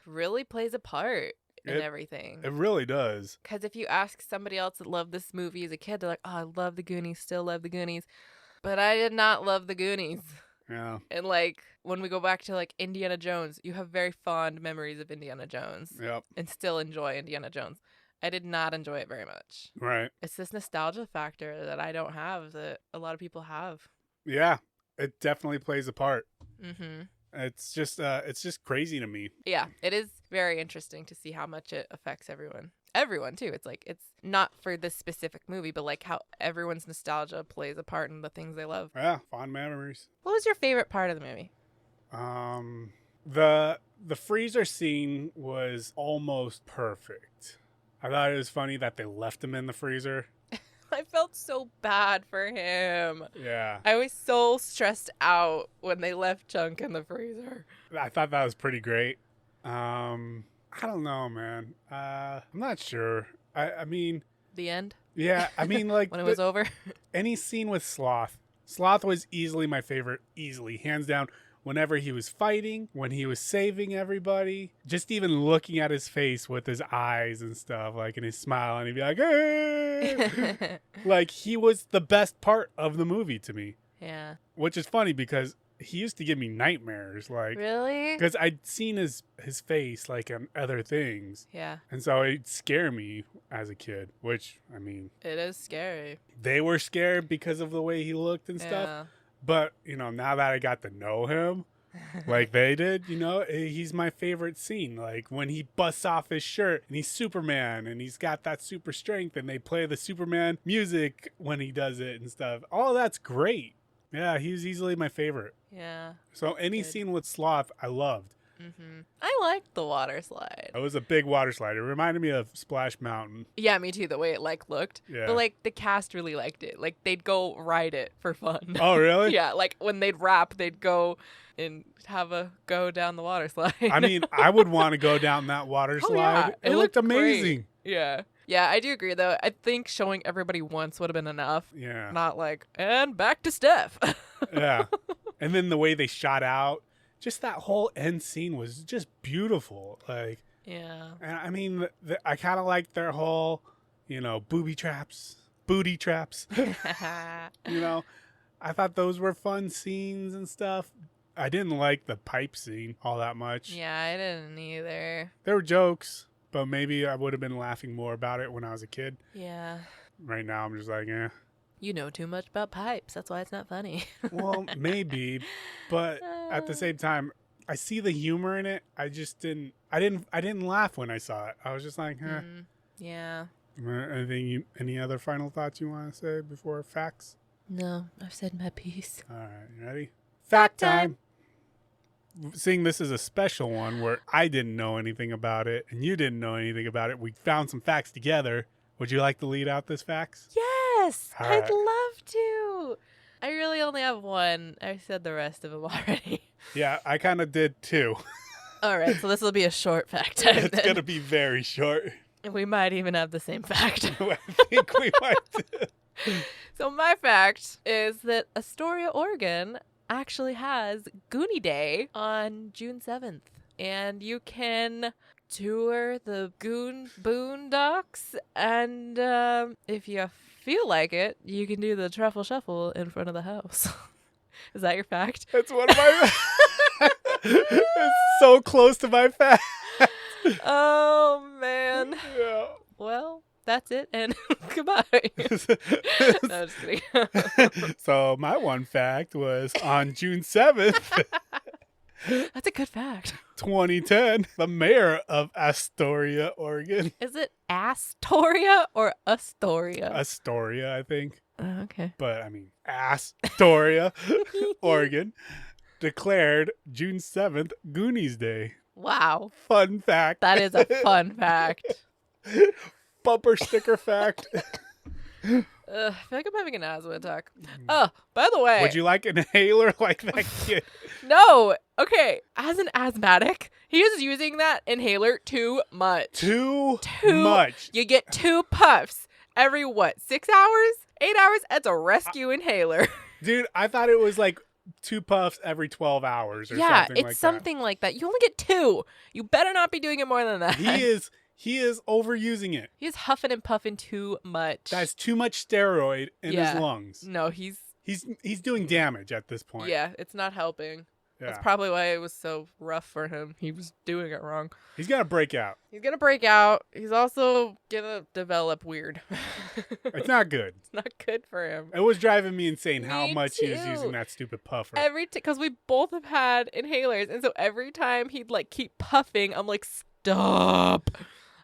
really plays a part in everything. It really does. Because if you ask somebody else that loved this movie as a kid, they're like, oh, I love the Goonies, still love the Goonies. But I did not love the Goonies. Yeah. And when we go back to Indiana Jones, you have very fond memories of Indiana Jones. Yep. And still enjoy Indiana Jones. I did not enjoy it very much. Right. It's this nostalgia factor that I don't have that a lot of people have. Yeah. It definitely plays a part. Mm-hmm. It's just crazy to me. Yeah, it is very interesting to see how much it affects everyone. Everyone, too. It's it's not for this specific movie, but how everyone's nostalgia plays a part in the things they love. Yeah, fond memories. What was your favorite part of the movie? The freezer scene was almost perfect. I thought it was funny that they left him in the freezer. I felt so bad for him. Yeah. I was so stressed out when they left Chunk in the freezer. I thought that was pretty great. I don't know, man. I'm not sure. I mean... The end? Yeah, I mean, when it was over? Any scene with Sloth. Sloth was easily my favorite. Easily. Hands down. Whenever he was fighting, when he was saving everybody, just even looking at his face with his eyes and stuff, and his smile, and he'd be like, hey! He was the best part of the movie to me. Yeah. Which is funny because he used to give me nightmares, like, Really? because I'd seen his face like on other things, Yeah. and so it'd scare me as a kid. Which I mean, It is scary. they were scared because of the way he looked and stuff. Yeah. But now that I got to know him, like they did, he's my favorite scene. Like when he busts off his shirt and he's Superman and he's got that super strength and they play the Superman music when he does it and stuff. All that's great. Yeah, he's easily my favorite. Yeah. So any Good. scene with Sloth, I loved. I liked the water slide. It was a big water slide. It reminded me of Splash Mountain. Yeah, me too. The way it looked. Yeah. But the cast really liked it. Like they'd go ride it for fun. Oh, really? Yeah. Like when they'd rap, they'd go and have a go down the water slide. I mean, I would want to go down that water Oh, slide. yeah. It looked great. amazing. Yeah. Yeah, I do agree though. I think showing everybody once would have been enough. Yeah. Not and back to Steph. Yeah. And then the way they shot out, just that whole end scene was just beautiful. Like, Yeah. and I mean, I kind of like their whole, booty traps. I thought those were fun scenes and stuff. I didn't like the pipe scene all that much. Yeah, I didn't either. There were jokes, but maybe I would have been laughing more about it when I was a kid. Yeah. Right now, I'm just like, eh. You know too much about pipes. That's why it's not funny. Well, maybe, but at the same time, I see the humor in it. I just didn't. I didn't laugh when I saw it. I was just like, eh. Yeah. Any other final thoughts you want to say before facts? No, I've said my piece. All right, you ready? Fact time. Seeing this is a special one where I didn't know anything about it and you didn't know anything about it, we found some facts together. Would you like to lead out this facts? Yes, All I'd right. love to. I really only have one. I said the rest of them already. Yeah, I kind of did too. All right, so this will be a short fact time It's then. going to be very short. We might even have the same fact. I think we might do. So my fact is that Astoria, Oregon actually has Goonie Day on June 7th. And you can tour the Boondocks, and if you feel like it, you can do the truffle shuffle in front of the house. Is that your fact? That's one of my... It's so close to my fact. Oh, man. Yeah. Well, that's it, and goodbye. No, just kidding. So my one fact was on June 7th, That's a good fact. 2010, the mayor of Astoria, Oregon. Is it Astoria or Astoria? Astoria, I think. Okay. But I mean, Astoria, Oregon, declared June 7th Goonies Day. Wow. Fun fact. That is a fun fact. Bumper sticker fact. I feel like I'm having an asthma attack. Oh, by the way. Would you like an inhaler like that kid? No. Okay. As an asthmatic, he is using that inhaler too much. Too much. You get 2 puffs every, 6 hours? 8 hours? That's a rescue inhaler. Dude, I thought it was like 2 puffs every 12 hours or something like that. Yeah, it's something like that. You only get 2. You better not be doing it more than that. He is overusing it. He's huffing and puffing too much. That's too much steroid in his lungs. No, he's doing damage at this point. Yeah, it's not helping. Yeah. That's probably why it was so rough for him. He was doing it wrong. He's gonna break out. He's gonna break out. He's also gonna develop weird. It's not good. It's not good for him. It was driving me insane how Me much he was too. using that stupid puffer. Because we both have had inhalers, and so every time he'd keep puffing, I'm like, stop.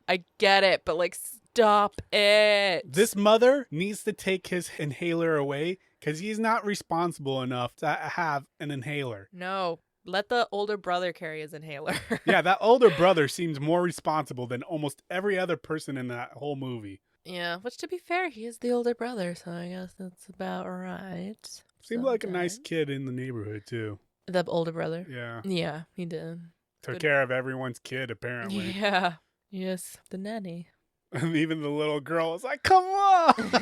I get it, but stop it. This mother needs to take his inhaler away because he's not responsible enough to have an inhaler. No, let the older brother carry his inhaler. Yeah, that older brother seems more responsible than almost every other person in that whole movie. Yeah, which to be fair, he is the older brother, so I guess that's about right. Seemed like a nice kid in the neighborhood too. The older brother? Yeah. Yeah, he did. Took care of everyone's kid apparently. Yeah. Yes, the nanny. And even the little girl was like, come on! That's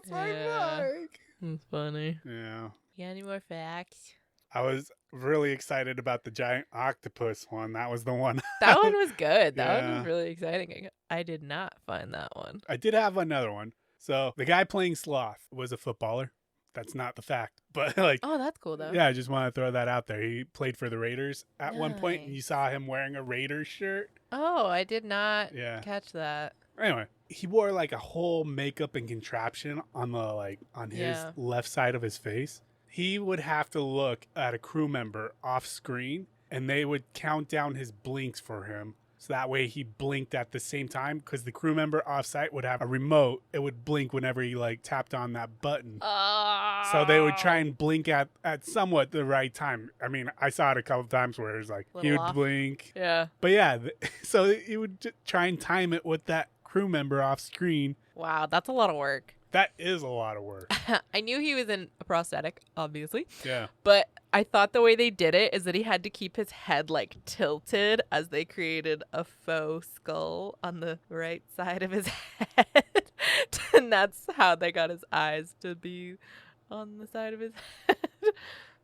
my bike! That's funny. Yeah. You got any more facts? I was really excited about the giant octopus one. That was the one. That one was good. That one Yeah. was really exciting. I did not find that one. I did have another one. So the guy playing Sloth was a footballer. That's not the fact. But like, Oh, that's cool though. yeah, I just want to throw that out there. He played for the Raiders at one point, and you Nice. saw him wearing a Raiders shirt. Oh, I did not Yeah. catch that. Anyway, he wore like a whole makeup and contraption on his Yeah. left side of his face. He would have to look at a crew member off screen, and they would count down his blinks for him. So that way he blinked at the same time, because the crew member off site would have a remote. It would blink whenever he like tapped on that button. Oh. So they would try and blink at somewhat the right time. I mean, I saw it a couple times where it was like he would Little off. blink. Yeah. But yeah, so he would try and time it with that crew member off screen. Wow, that's a lot of work. That is a lot of work. I knew he was in a prosthetic, obviously. Yeah. But I thought the way they did it is that he had to keep his head like tilted as they created a faux skull on the right side of his head. And that's how they got his eyes to be on the side of his head.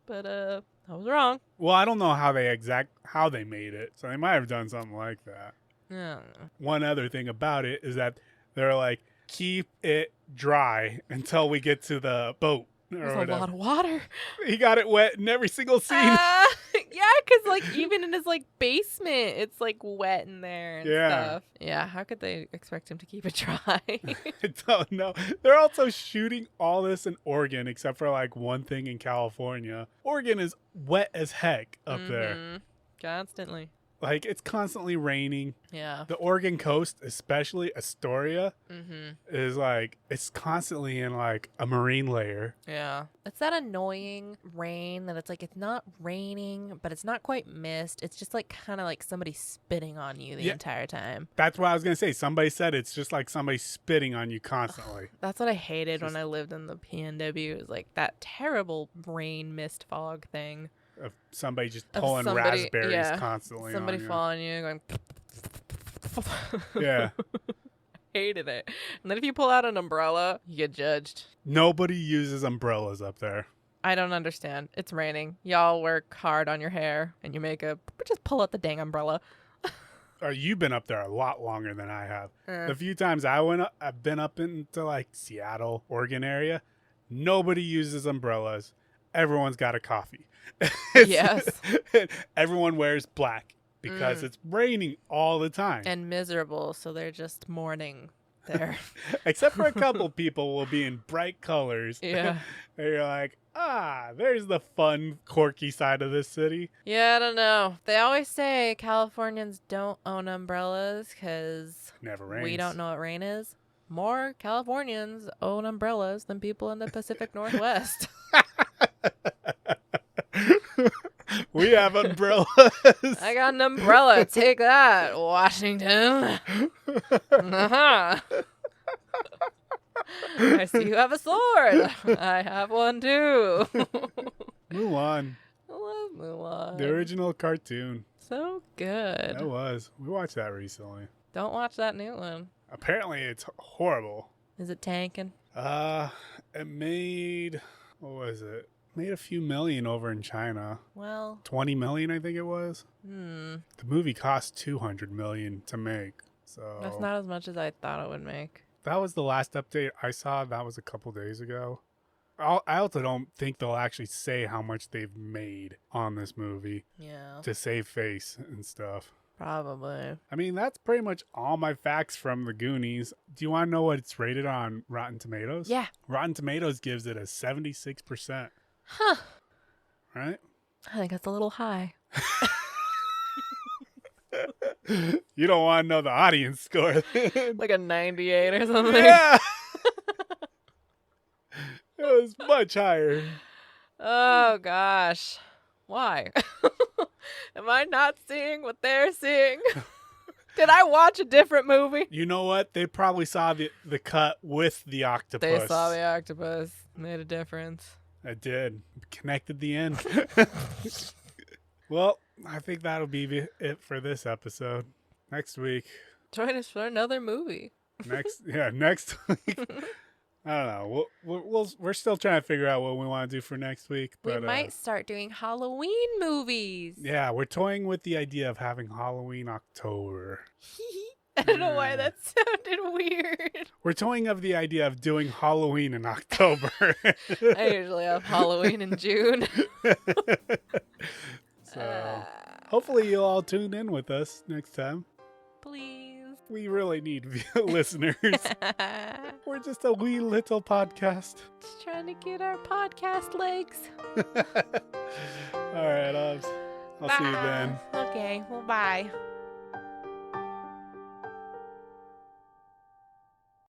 But I was wrong. Well, I don't know how they made it. So they might have done something like that. I don't know. One other thing about it is that they're like, keep it dry until we get to the boat. There's a lot of water. He got it wet in every single scene. Yeah, because like even in his like basement, it's like wet in there and stuff. Yeah, how could they expect him to keep it dry? I don't know. They're also shooting all this in Oregon, except for like one thing in California. Oregon is wet as heck up there. Constantly. Like, it's constantly raining. Yeah. The Oregon coast, especially Astoria, Mm-hmm. is like, it's constantly in like a marine layer. Yeah. It's that annoying rain that it's like it's not raining, but it's not quite mist. It's just like kind of like somebody spitting on you the entire time. That's what I was going to say. Somebody said it's just like somebody spitting on you constantly. That's what I hated when I lived in the PNW. It was like that terrible rain mist fog thing. Of somebody just Of pulling somebody- raspberries yeah, constantly Somebody on you. following you going. Yeah. Hated it. And then if you pull out an umbrella, you get judged. Nobody uses umbrellas up there. I don't understand. It's raining. Y'all work hard on your hair and your makeup. But just pull out the dang umbrella. Or you've been up there a lot longer than I have. Eh. The few times I've been up into like Seattle, Oregon area. Nobody uses umbrellas. Everyone's got a coffee. Yes. Everyone wears black because it's raining all the time. And miserable, so they're just mourning there. Except for a couple people will be in bright colors. Yeah. And you're like, there's the fun, quirky side of this city. Yeah, I don't know. They always say Californians don't own umbrellas because Never rains. we don't know what rain is. More Californians own umbrellas than people in the Pacific Northwest. We have umbrellas. I got an umbrella. Take that, Washington. Uh-huh. I see you have a sword. I have one too. Mulan, I love Mulan. the original cartoon. So good. That was. We watched that recently. Don't watch that new one. Apparently, it's horrible. Is it tanking? It made, what was it? Made a few million over in China. Well, 20 million, I think it was. hmm. The movie cost 200 million to make. So That's not as much as I thought it would make. that was the last update I saw. That was a couple days ago. I also don't think they'll actually say how much they've made on this movie Yeah, to save face and stuff. probably. I mean, that's pretty much all my facts from the Goonies. Do you want to know what it's rated on Rotten Tomatoes? Yeah. Rotten Tomatoes gives it a 76%. Huh. Right? I think that's a little high. You don't want to know the audience score. Like a 98 or something. Yeah. It was much higher. Oh, gosh. Why? Am I not seeing what they're seeing? Did I watch a different movie? You know what? They probably saw the cut with the octopus. They saw the octopus. Made a difference. It did. Connected the end. Well, I think that'll be it for this episode. Next week. Join us for another movie. Next week. I don't know. We're still trying to figure out what we want to do for next week. But, We might start doing Halloween movies. Yeah, we're toying with the idea of having Halloween October. I don't know why that sounded weird. We're toying of the idea of doing Halloween in October. I usually have Halloween in June. So hopefully you'll all tune in with us next time. Please. We really need listeners. We're just a wee little podcast. Just trying to get our podcast legs. All right, I'll see you then. Okay, well, bye.